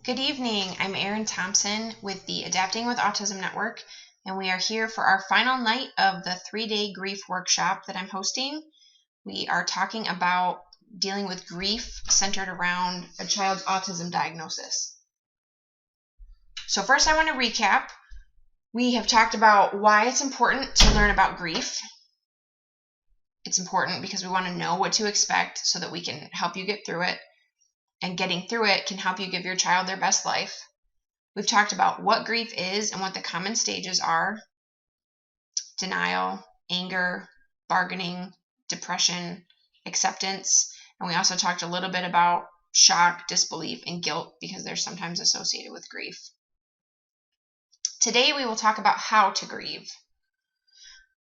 Good evening. I'm Erin Thompson with the Adapting with Autism Network, and we are here for our final night of the 3-day grief workshop that I'm hosting. We are talking about dealing with grief centered around a child's autism diagnosis. So first I want to recap. We have talked about why it's important to learn about grief. It's important because we want to know what to expect so that we can help you get through it. And getting through it can help you give your child their best life. We've talked about what grief is and what the common stages are: denial, anger, bargaining, depression, acceptance. And we also talked a little bit about shock, disbelief, and guilt because they're sometimes associated with grief. Today we will talk about how to grieve.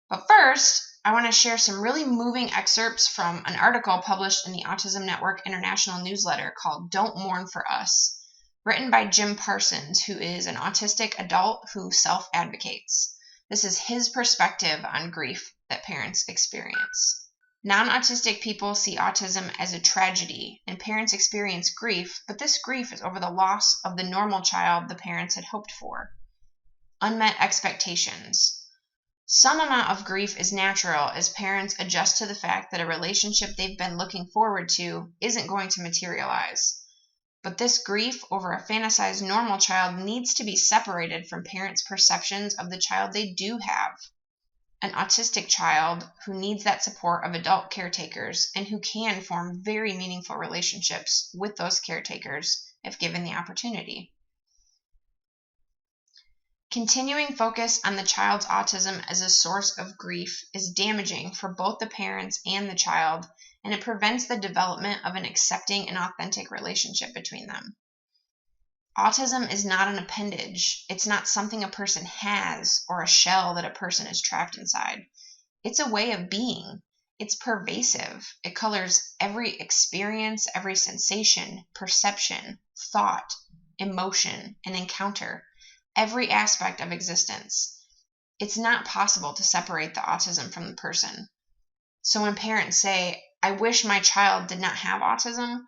But first, I want to share some really moving excerpts from an article published in the Autism Network International newsletter called Don't Mourn for Us, written by Jim Parsons, who is an autistic adult who self-advocates. This is his perspective on grief that parents experience. Non-autistic people see autism as a tragedy, and parents experience grief, but this grief is over the loss of the normal child the parents had hoped for. Unmet expectations. Some amount of grief is natural as parents adjust to the fact that a relationship they've been looking forward to isn't going to materialize. But this grief over a fantasized normal child needs to be separated from parents' perceptions of the child they do have. An autistic child who needs that support of adult caretakers and who can form very meaningful relationships with those caretakers if given the opportunity. Continuing focus on the child's autism as a source of grief is damaging for both the parents and the child, and it prevents the development of an accepting and authentic relationship between them. Autism is not an appendage. It's not something a person has or a shell that a person is trapped inside. It's a way of being. It's pervasive. It colors every experience, every sensation, perception, thought, emotion, and encounter. Every aspect of existence. It's not possible to separate the autism from the person. So when parents say, "I wish my child did not have autism,"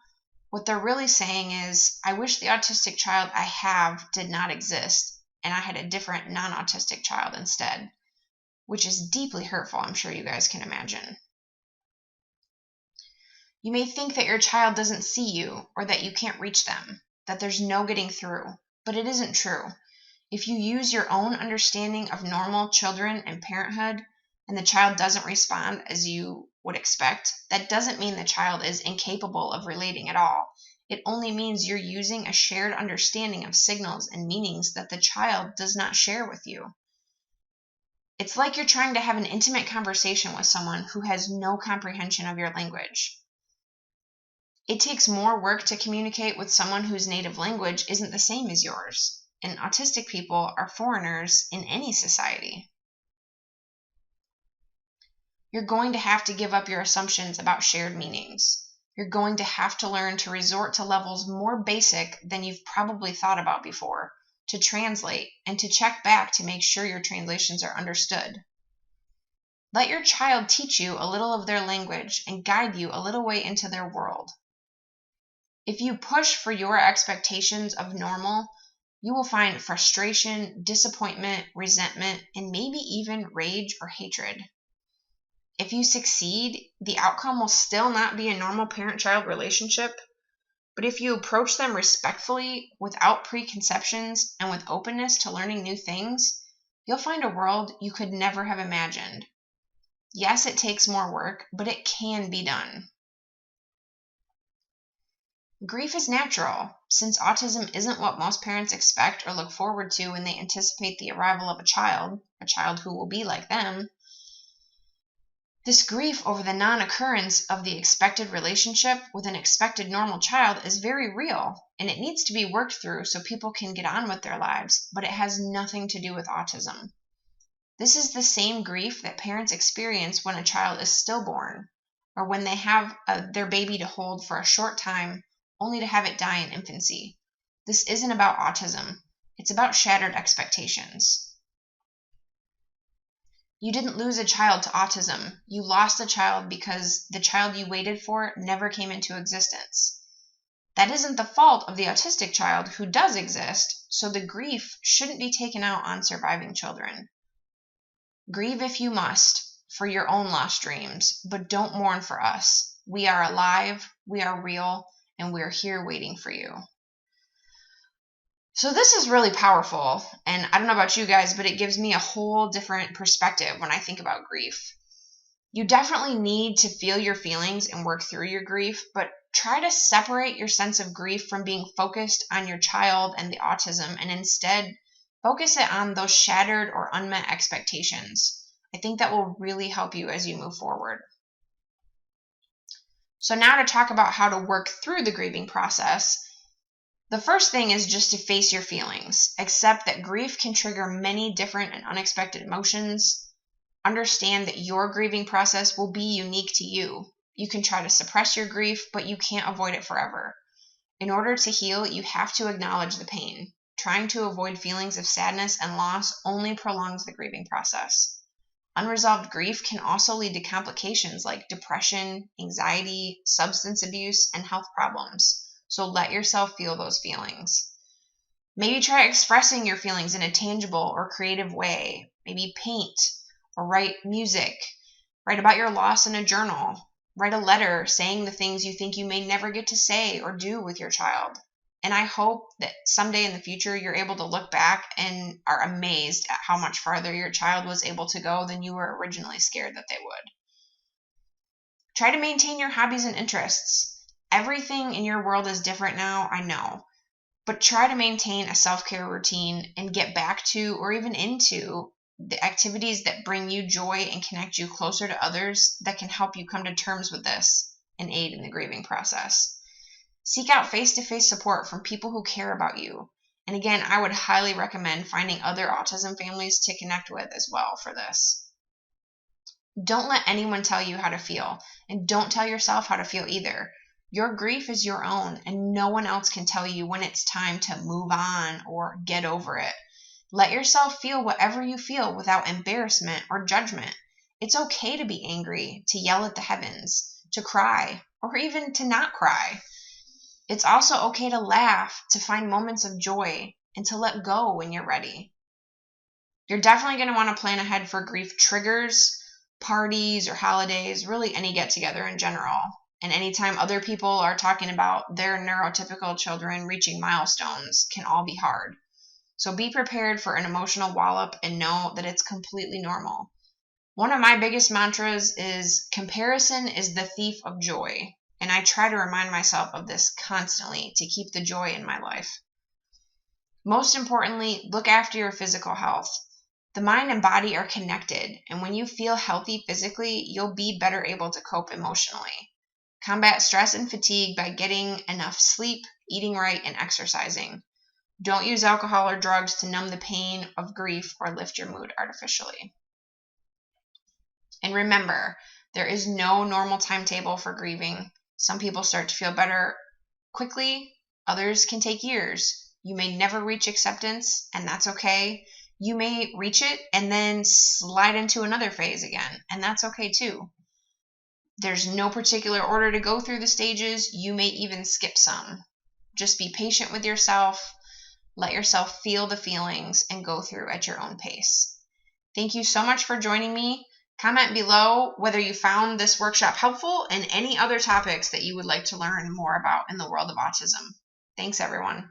what they're really saying is, "I wish the autistic child I have did not exist, and I had a different non-autistic child instead," which is deeply hurtful, I'm sure you guys can imagine. You may think that your child doesn't see you or that you can't reach them, that there's no getting through, but it isn't true. If you use your own understanding of normal children and parenthood, and the child doesn't respond as you would expect, that doesn't mean the child is incapable of relating at all. It only means you're using a shared understanding of signals and meanings that the child does not share with you. It's like you're trying to have an intimate conversation with someone who has no comprehension of your language. It takes more work to communicate with someone whose native language isn't the same as yours. And autistic people are foreigners in any society. You're going to have to give up your assumptions about shared meanings. You're going to have to learn to resort to levels more basic than you've probably thought about before, to translate and to check back to make sure your translations are understood. Let your child teach you a little of their language and guide you a little way into their world. If you push for your expectations of normal, you will find frustration, disappointment, resentment, and maybe even rage or hatred. If you succeed, the outcome will still not be a normal parent-child relationship, but if you approach them respectfully, without preconceptions, and with openness to learning new things, you'll find a world you could never have imagined. Yes, it takes more work, but it can be done. Grief is natural, since autism isn't what most parents expect or look forward to when they anticipate the arrival of a child who will be like them. This grief over the non-occurrence of the expected relationship with an expected normal child is very real, and it needs to be worked through so people can get on with their lives, but it has nothing to do with autism. This is the same grief that parents experience when a child is stillborn, or when they have their baby to hold for a short time, only to have it die in infancy. This isn't about autism. It's about shattered expectations. You didn't lose a child to autism. You lost a child because the child you waited for never came into existence. That isn't the fault of the autistic child who does exist, so the grief shouldn't be taken out on surviving children. Grieve if you must for your own lost dreams, but don't mourn for us. We are alive, we are real, and we're here waiting for you. So this is really powerful, and I don't know about you guys, but it gives me a whole different perspective when I think about grief. You definitely need to feel your feelings and work through your grief, but try to separate your sense of grief from being focused on your child and the autism, and instead focus it on those shattered or unmet expectations. I think that will really help you as you move forward. So now to talk about how to work through the grieving process. The first thing is just to face your feelings. Accept that grief can trigger many different and unexpected emotions. Understand that your grieving process will be unique to you. You can try to suppress your grief, but you can't avoid it forever. In order to heal, you have to acknowledge the pain. Trying to avoid feelings of sadness and loss only prolongs the grieving process. Unresolved grief can also lead to complications like depression, anxiety, substance abuse, and health problems. So let yourself feel those feelings. Maybe try expressing your feelings in a tangible or creative way. Maybe paint or write music. Write about your loss in a journal. Write a letter saying the things you think you may never get to say or do with your child. And I hope that someday in the future you're able to look back and are amazed at how much farther your child was able to go than you were originally scared that they would. Try to maintain your hobbies and interests. Everything in your world is different now, I know. But try to maintain a self-care routine and get back to or even into the activities that bring you joy and connect you closer to others that can help you come to terms with this and aid in the grieving process. Seek out face-to-face support from people who care about you. And again, I would highly recommend finding other autism families to connect with as well for this. Don't let anyone tell you how to feel, and don't tell yourself how to feel either. Your grief is your own, and no one else can tell you when it's time to move on or get over it. Let yourself feel whatever you feel without embarrassment or judgment. It's okay to be angry, to yell at the heavens, to cry, or even to not cry. It's also okay to laugh, to find moments of joy, and to let go when you're ready. You're definitely going to want to plan ahead for grief triggers, parties or holidays, really any get-together in general. And anytime other people are talking about their neurotypical children reaching milestones can all be hard. So be prepared for an emotional wallop and know that it's completely normal. One of my biggest mantras is comparison is the thief of joy. And I try to remind myself of this constantly to keep the joy in my life. Most importantly, look after your physical health. The mind and body are connected, and when you feel healthy physically, you'll be better able to cope emotionally. Combat stress and fatigue by getting enough sleep, eating right, and exercising. Don't use alcohol or drugs to numb the pain of grief or lift your mood artificially. And remember, there is no normal timetable for grieving. Some people start to feel better quickly, others can take years. You may never reach acceptance, and that's okay. You may reach it and then slide into another phase again, and that's okay too. There's no particular order to go through the stages. You may even skip some. Just be patient with yourself. Let yourself feel the feelings and go through at your own pace. Thank you so much for joining me. Comment below whether you found this workshop helpful and any other topics that you would like to learn more about in the world of autism. Thanks, everyone.